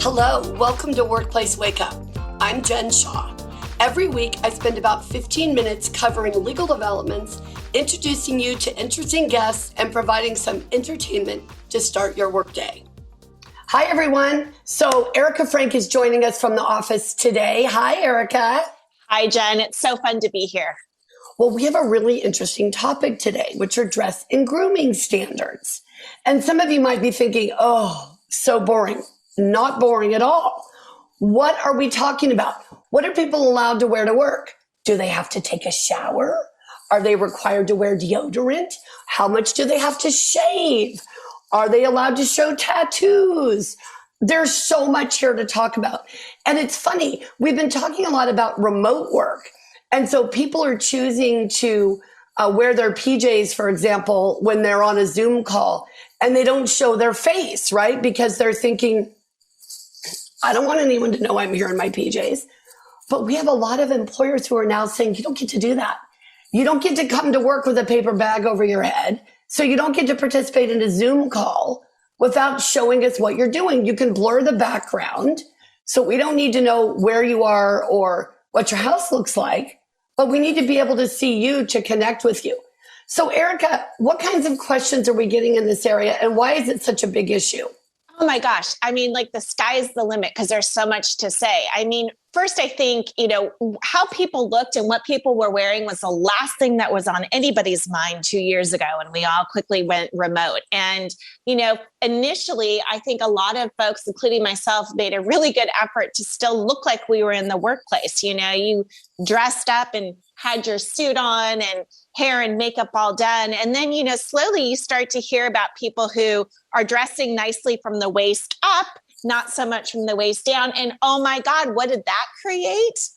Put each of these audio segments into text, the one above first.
Hello, welcome to Workplace Wake Up. I'm Jen Shaw. Every week, I spend about 15 minutes covering legal developments, introducing you to interesting guests, and providing some entertainment to start your workday. Hi, everyone. So Erika Frank is joining us from the office today. Hi, Erika. Hi, Jen. It's so fun to be here. Well, we have a really interesting topic today, which are dress and grooming standards. And some of you might be thinking, oh, so boring. Not boring at all. What are we talking about? What are people allowed to wear to work? Do they have to take a shower? Are they required to wear deodorant? How much do they have to shave? Are they allowed to show tattoos? There's so much here to talk about. And it's funny, we've been talking a lot about remote work. And so people are choosing to wear their PJs, for example, when they're on a Zoom call and they don't show their face, right? Because they're thinking, I don't want anyone to know I'm here in my PJs. But we have a lot of employers who are now saying, you don't get to do that. You don't get to come to work with a paper bag over your head. So you don't get to participate in a Zoom call without showing us what you're doing. You can blur the background. So we don't need to know where you are or what your house looks like, but we need to be able to see you to connect with you. So Erika, what kinds of questions are we getting in this area and why is it such a big issue? Oh my gosh. I mean, like the sky's the limit because there's so much to say. I mean, first, I think, how people looked and what people were wearing was the last thing that was on anybody's mind 2 years ago. And we all quickly went remote. And, initially, I think a lot of folks, including myself, made a really good effort to still look like we were in the workplace. You dressed up and had your suit on and hair and makeup all done. And then, slowly you start to hear about people who are dressing nicely from the waist up, not so much from the waist down. And oh my God, what did that create?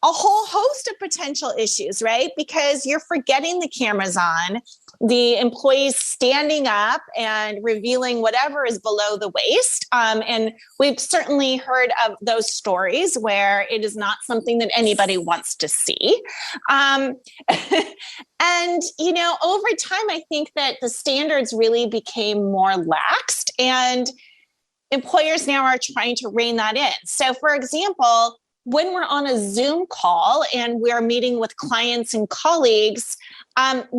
A whole host of potential issues, right? Because you're forgetting the cameras on, the employees standing up and revealing whatever is below the waist. And we've certainly heard of those stories where it is not something that anybody wants to see. And, over time, I think that the standards really became more laxed and employers now are trying to rein that in. So for example, when we're on a Zoom call and we're meeting with clients and colleagues,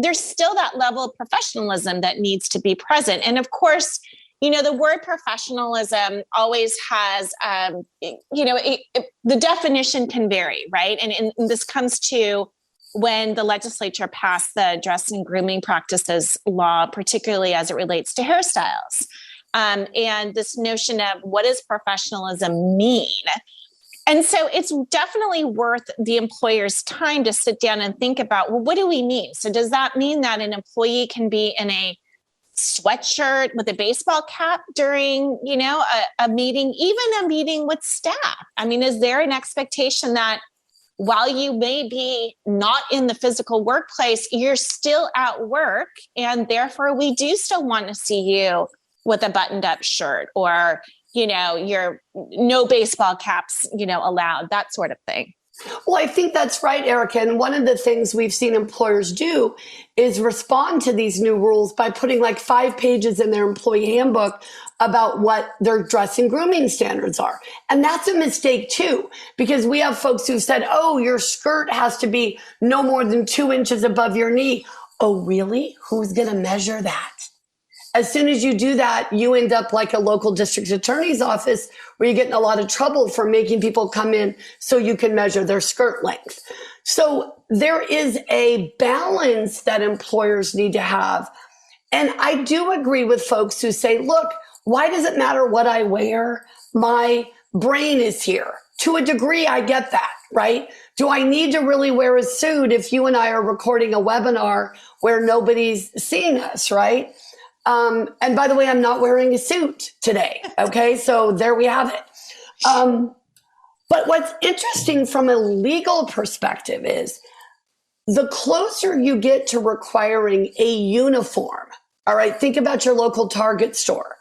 there's still that level of professionalism that needs to be present. And of course, the word professionalism always has, the definition can vary, right? And this comes to when the legislature passed the dress and grooming practices law, particularly as it relates to hairstyles. And this notion of what does professionalism mean? And so it's definitely worth the employer's time to sit down and think about, well, what do we mean? So does that mean that an employee can be in a sweatshirt with a baseball cap during, a meeting, even a meeting with staff? I mean, is there an expectation that while you may be not in the physical workplace, you're still at work and therefore we do still want to see you with a buttoned up shirt or your no baseball caps, allowed, that sort of thing. Well, I think that's right, Erika. And one of the things we've seen employers do is respond to these new rules by putting like 5 pages in their employee handbook about what their dress and grooming standards are. And that's a mistake too, because we have folks who've said, oh, your skirt has to be no more than 2 inches above your knee. Oh, really? Who's going to measure that? As soon as you do that, you end up like a local district attorney's office where you get in a lot of trouble for making people come in so you can measure their skirt length. So there is a balance that employers need to have. And I do agree with folks who say, look, why does it matter what I wear? My brain is here. To a degree, I get that, right? Do I need to really wear a suit if you and I are recording a webinar where nobody's seeing us, right? And by the way, I'm not wearing a suit today. Okay. So there we have it. But what's interesting from a legal perspective is the closer you get to requiring a uniform. All right. Think about your local Target store,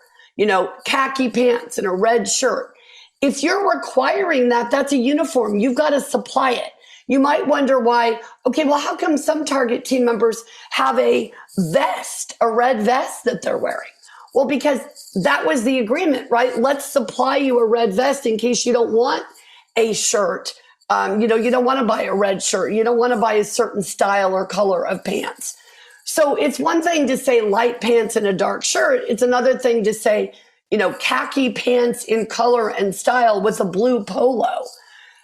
khaki pants and a red shirt. If you're requiring that, that's a uniform. You've got to supply it. You might wonder why, okay, well, how come some Target team members have a vest, a red vest that they're wearing? Well, because that was the agreement, right? Let's supply you a red vest in case you don't want a shirt. You don't want to buy a red shirt. You don't want to buy a certain style or color of pants. So it's one thing to say light pants and a dark shirt. It's another thing to say, khaki pants in color and style with a blue polo.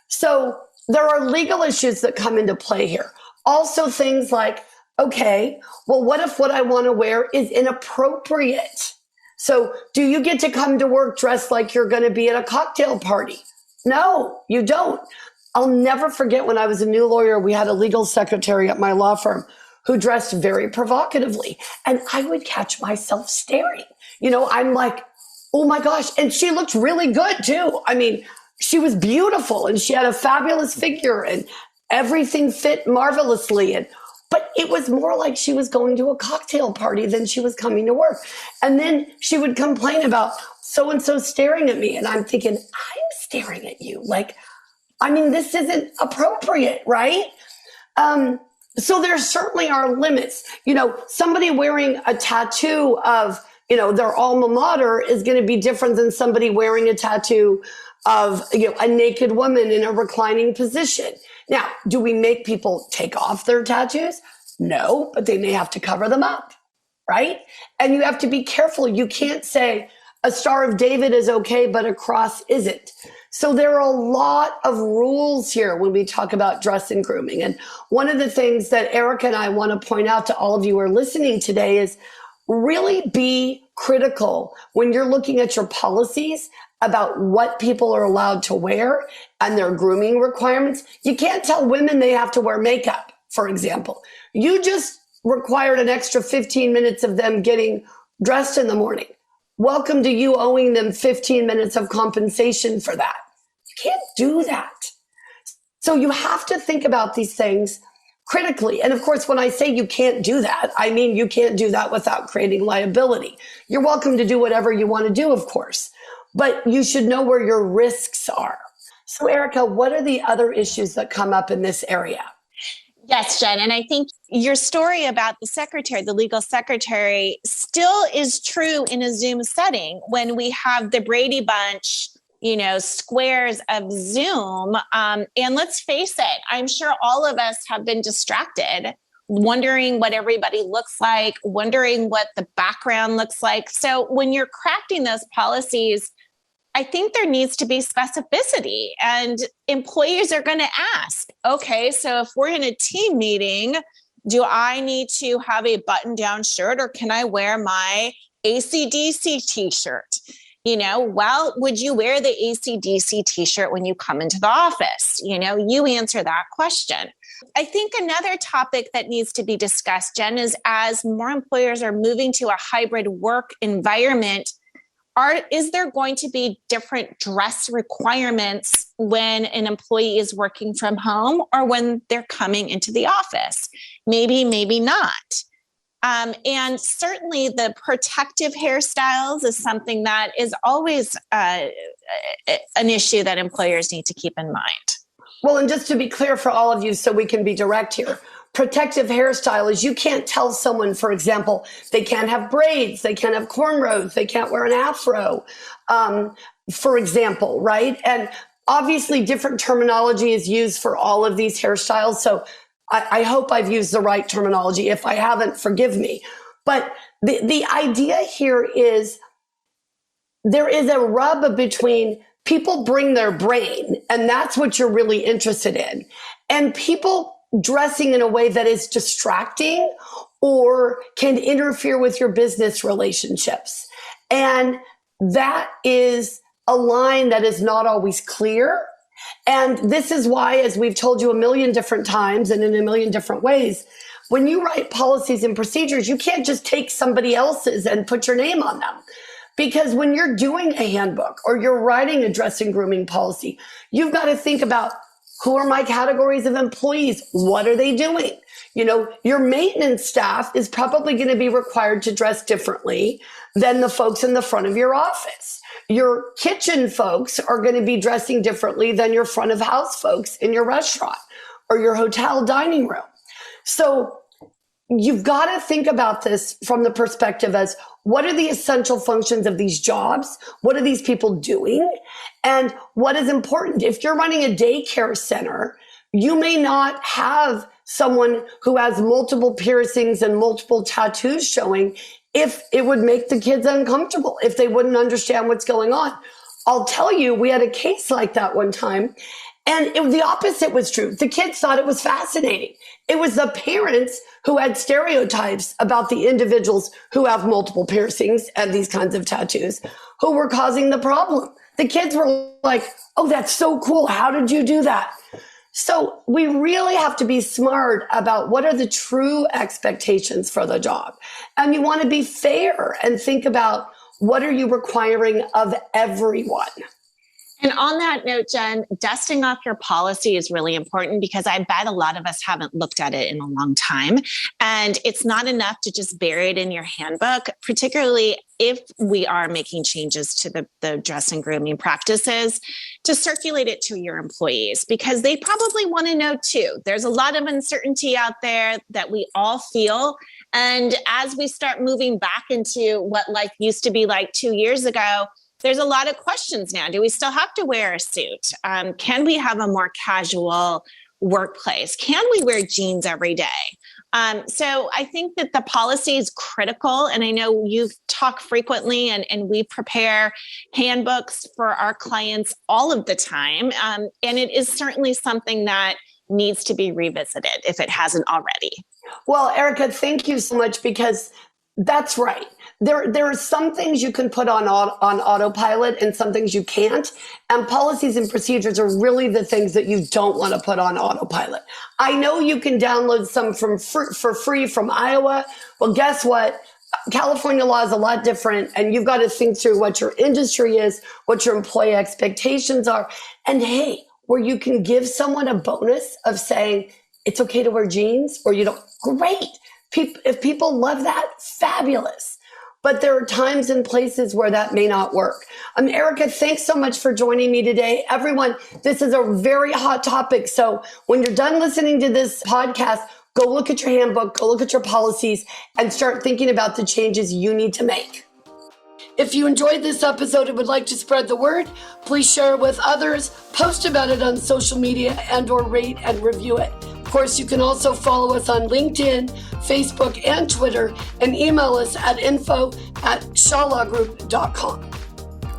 So there are legal issues that come into play here. Also things like, okay, well, what if what I want to wear is inappropriate? So do you get to come to work dressed like you're going to be at a cocktail party? No, you don't. I'll never forget when I was a new lawyer, we had a legal secretary at my law firm who dressed very provocatively. And I would catch myself staring. I'm like, oh my gosh. And she looked really good too. I mean, she was beautiful and she had a fabulous figure and everything fit marvelously. But it was more like she was going to a cocktail party than she was coming to work. And then she would complain about so-and-so staring at me. And I'm thinking, I'm staring at you. This isn't appropriate, right? So there certainly are limits. Somebody wearing a tattoo of, their alma mater is going to be different than somebody wearing a tattoo of, a naked woman in a reclining position. Now, do we make people take off their tattoos? No, but they may have to cover them up, right? And you have to be careful. You can't say a Star of David is okay, but a cross isn't. So there are a lot of rules here when we talk about dress and grooming. And one of the things that Erika and I want to point out to all of you who are listening today is really be critical when you're looking at your policies about what people are allowed to wear and their grooming requirements. You can't tell women they have to wear makeup, for example. You just required an extra 15 minutes of them getting dressed in the morning. Welcome to you owing them 15 minutes of compensation for that. You can't do that. So you have to think about these things critically. And of course, when I say you can't do that, I mean you can't do that without creating liability. You're welcome to do whatever you want to do, of course, but you should know where your risks are. So Erika, what are the other issues that come up in this area? Yes, Jen. And I think your story about the secretary, the legal secretary, still is true in a Zoom setting when we have the Brady Bunch, squares of Zoom. And let's face it, I'm sure all of us have been distracted, wondering what everybody looks like, wondering what the background looks like. So when you're crafting those policies, I think there needs to be specificity, and employers are going to ask, okay, so if we're in a team meeting, do I need to have a button-down shirt or can I wear my AC/DC t-shirt? Would you wear the AC/DC t-shirt when you come into the office? You answer that question. I think another topic that needs to be discussed, Jen, is as more employers are moving to a hybrid work environment, is there going to be different dress requirements when an employee is working from home or when they're coming into the office? Maybe, maybe not. And certainly the protective hairstyles is something that is always an issue that employers need to keep in mind. Well, and just to be clear for all of you, so we can be direct here, protective hairstyle is you can't tell someone, for example, they can't have braids, they can't have cornrows, they can't wear an afro, for example, right? And obviously different terminology is used for all of these hairstyles. So I hope I've used the right terminology. If I haven't, forgive me. But the idea here is there is a rub between people bring their brain, and that's what you're really interested in, and people dressing in a way that is distracting or can interfere with your business relationships. And that is a line that is not always clear. And this is why, as we've told you a million different times and in a million different ways, when you write policies and procedures, you can't just take somebody else's and put your name on them. Because when you're doing a handbook or you're writing a dress and grooming policy, you've got to think about, who are my categories of employees? What are they doing? Your maintenance staff is probably going to be required to dress differently than the folks in the front of your office. Your kitchen folks are going to be dressing differently than your front of house folks in your restaurant or your hotel dining room. So you've got to think about this from the perspective as what are the essential functions of these jobs? What are these people doing? And what is important? If you're running a daycare center, you may not have someone who has multiple piercings and multiple tattoos showing if it would make the kids uncomfortable, if they wouldn't understand what's going on. I'll tell you, we had a case like that one time. And the opposite was true. The kids thought it was fascinating. It was the parents who had stereotypes about the individuals who have multiple piercings and these kinds of tattoos who were causing the problem. The kids were like, oh, that's so cool. How did you do that? So we really have to be smart about what are the true expectations for the job. And you want to be fair and think about what are you requiring of everyone. And on that note, Jen, dusting off your policy is really important because I bet a lot of us haven't looked at it in a long time. And it's not enough to just bury it in your handbook, particularly if we are making changes to the dress and grooming practices, to circulate it to your employees because they probably want to know too. There's a lot of uncertainty out there that we all feel. And as we start moving back into what life used to be like 2 years ago, there's a lot of questions now. Do we still have to wear a suit? Can we have a more casual workplace? Can we wear jeans every day? So I think that the policy is critical. And I know you've talked frequently and we prepare handbooks for our clients all of the time. And it is certainly something that needs to be revisited if it hasn't already. Well, Erika, thank you so much because that's right. There are some things you can put on autopilot and some things you can't. And policies and procedures are really the things that you don't want to put on autopilot. I know you can download some for free from Iowa. Well, guess what? California law is a lot different, and you've got to think through what your industry is, what your employee expectations are. And hey, where you can give someone a bonus of saying, it's okay to wear jeans, or you don't, great. If people love that, fabulous. But there are times and places where that may not work. Erika, thanks so much for joining me today. Everyone, this is a very hot topic. So when you're done listening to this podcast, go look at your handbook, go look at your policies, and start thinking about the changes you need to make. If you enjoyed this episode and would like to spread the word, please share it with others, post about it on social media, and/or rate and review it. Of course, you can also follow us on LinkedIn, Facebook, and Twitter, and email us at info@shawlawgroup.com.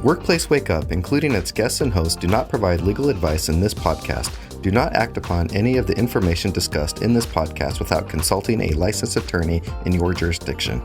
Workplace Wake Up, including its guests and hosts, do not provide legal advice in this podcast. Do not act upon any of the information discussed in this podcast without consulting a licensed attorney in your jurisdiction.